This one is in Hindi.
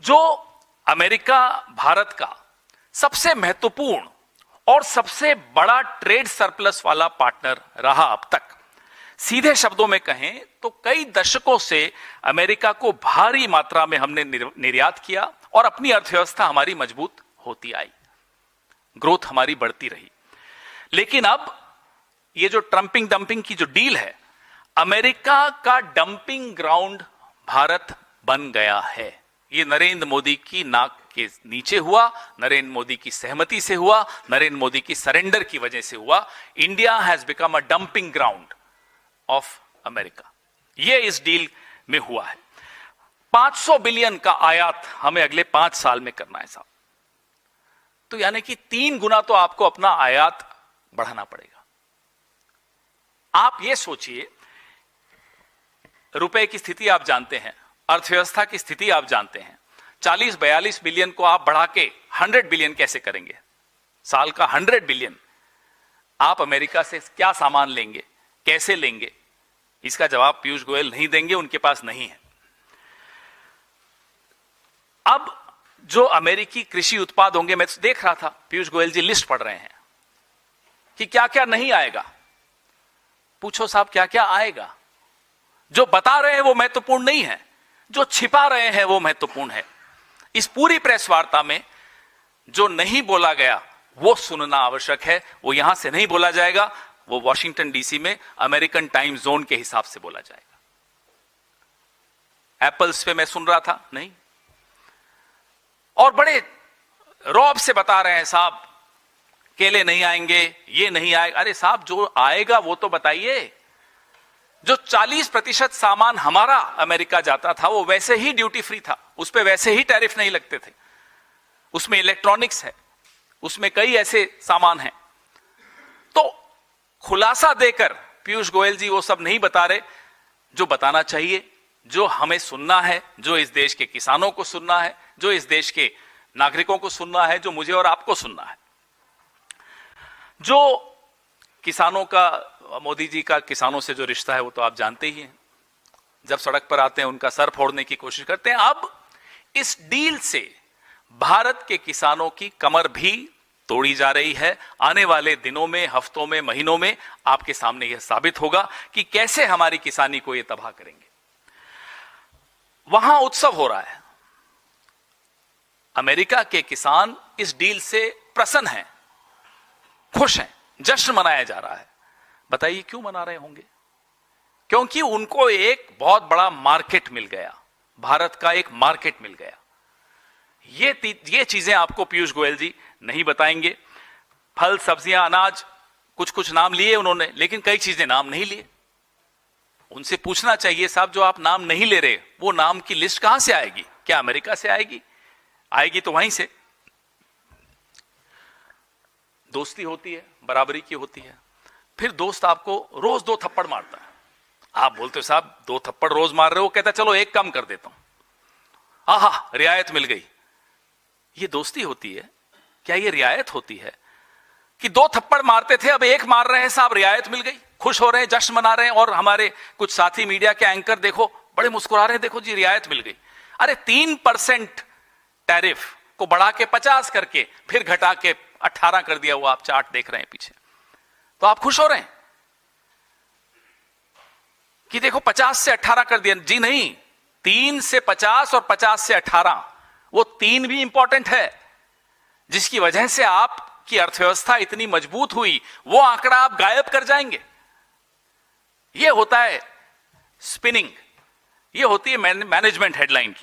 जो अमेरिका भारत का सबसे महत्वपूर्ण और सबसे बड़ा ट्रेड सरप्लस वाला पार्टनर रहा अब तक, सीधे शब्दों में कहें तो कई दशकों से अमेरिका को भारी मात्रा में हमने निर्यात किया और अपनी अर्थव्यवस्था हमारी मजबूत होती आई, ग्रोथ हमारी बढ़ती रही। लेकिन अब ये जो ट्रंपिंग डंपिंग की जो डील है, अमेरिका का डंपिंग ग्राउंड भारत बन गया है। ये नरेंद्र मोदी की नाक के नीचे हुआ, नरेंद्र मोदी की सहमति से हुआ, नरेंद्र मोदी की सरेंडर की वजह से हुआ। India has become a dumping ground of America. ये इस डील में हुआ है। 500 बिलियन का आयात हमें अगले 5 साल में करना है साहब, तो यानी कि 3 गुना तो आपको अपना आयात बढ़ाना पड़ेगा। आप ये सोचिए, रुपए की स्थिति आप जानते हैं, अर्थव्यवस्था की स्थिति आप जानते हैं। 40-42 बिलियन को आप बढ़ा के 100 बिलियन कैसे करेंगे? साल का 100 बिलियन आप अमेरिका से क्या सामान लेंगे, कैसे लेंगे? इसका जवाब पीयूष गोयल नहीं देंगे, उनके पास नहीं है। अब जो अमेरिकी कृषि उत्पाद होंगे, मैं देख रहा था पीयूष गोयल जी लिस्ट पढ़ रहे हैं कि क्या क्या नहीं आएगा। पूछो साहब क्या क्या आएगा? जो बता रहे हैं वो महत्वपूर्ण नहीं है, जो छिपा रहे हैं वो महत्वपूर्ण है। इस पूरी प्रेस वार्ता में जो नहीं बोला गया वो सुनना आवश्यक है। वो यहां से नहीं बोला जाएगा, वो वॉशिंगटन डीसी में अमेरिकन टाइम जोन के हिसाब से बोला जाएगा। एप्पल्स पे मैं सुन रहा था नहीं, और बड़े रौब से बता रहे हैं साहब केले नहीं आएंगे, ये नहीं आएगा। अरे साहब जो आएगा वो तो बताइए। जो 40% सामान हमारा अमेरिका जाता था वो वैसे ही ड्यूटी फ्री था, उस पे वैसे ही टैरिफ नहीं लगते थे। उसमें इलेक्ट्रॉनिक्स है, उसमें कई ऐसे सामान हैं। तो खुलासा देकर पीयूष गोयल जी वो सब नहीं बता रहे जो बताना चाहिए, जो हमें सुनना है, जो इस देश के किसानों को सुनना है, जो इस देश के नागरिकों को सुनना है, जो मुझे और आपको सुनना है। जो किसानों का, मोदी जी का किसानों से जो रिश्ता है वो तो आप जानते ही हैं। जब सड़क पर आते हैं उनका सर फोड़ने की कोशिश करते हैं। अब इस डील से भारत के किसानों की कमर भी तोड़ी जा रही है। आने वाले दिनों में, हफ्तों में, महीनों में आपके सामने यह साबित होगा कि कैसे हमारी किसानी को ये तबाह करेंगे। वहां उत्सव हो रहा है। अमेरिका के किसान इस डील से प्रसन्न हैं, खुश हैं, जश्न मनाया जा रहा है। बताइए क्यों मना रहे होंगे? क्योंकि उनको एक बहुत बड़ा मार्केट मिल गया, भारत का एक मार्केट मिल गया। ये चीजें आपको पीयूष गोयल जी नहीं बताएंगे। फल, सब्जियां, अनाज, कुछ कुछ नाम लिए उन्होंने, लेकिन कई चीजें नाम नहीं लिए। उनसे पूछना चाहिए साहब, जो आप नाम नहीं ले रहे वो नाम की लिस्ट कहां से आएगी? क्या अमेरिका से आएगी? आएगी तो वहीं से। दोस्ती होती है, बराबरी की होती है। फिर दोस्त आपको रोज 2 थप्पड़ मारता है। आप बोलते हो साहब 2 थप्पड़ रोज मार रहे हो, कहता चलो 1 कम कर देता हूं, आहा रियायत मिल गई। ये दोस्ती होती है क्या? ये रियायत होती है कि 2 थप्पड़ मारते थे, अब 1 मार रहे हैं साहब, रियायत मिल गई, खुश हो रहे हैं, जश्न मना रहे हैं। और हमारे कुछ साथी मीडिया के एंकर देखो बड़े मुस्कुरा रहे हैं, देखो जी रियायत मिल गई। अरे 3% टैरिफ को बढ़ा के 50 करके फिर घटा के 18 कर दिया, वो आप चार्ट देख रहे हैं पीछे, तो आप खुश हो रहे हैं कि देखो 50 से 18 कर दिया। जी नहीं, 3 से 50 और 50 से 18, वो 3 भी इंपॉर्टेंट है, जिसकी वजह से आपकी अर्थव्यवस्था इतनी मजबूत हुई। वो आंकड़ा आप गायब कर जाएंगे। ये होता है स्पिनिंग, ये होती है मैनेजमेंट हेडलाइन की।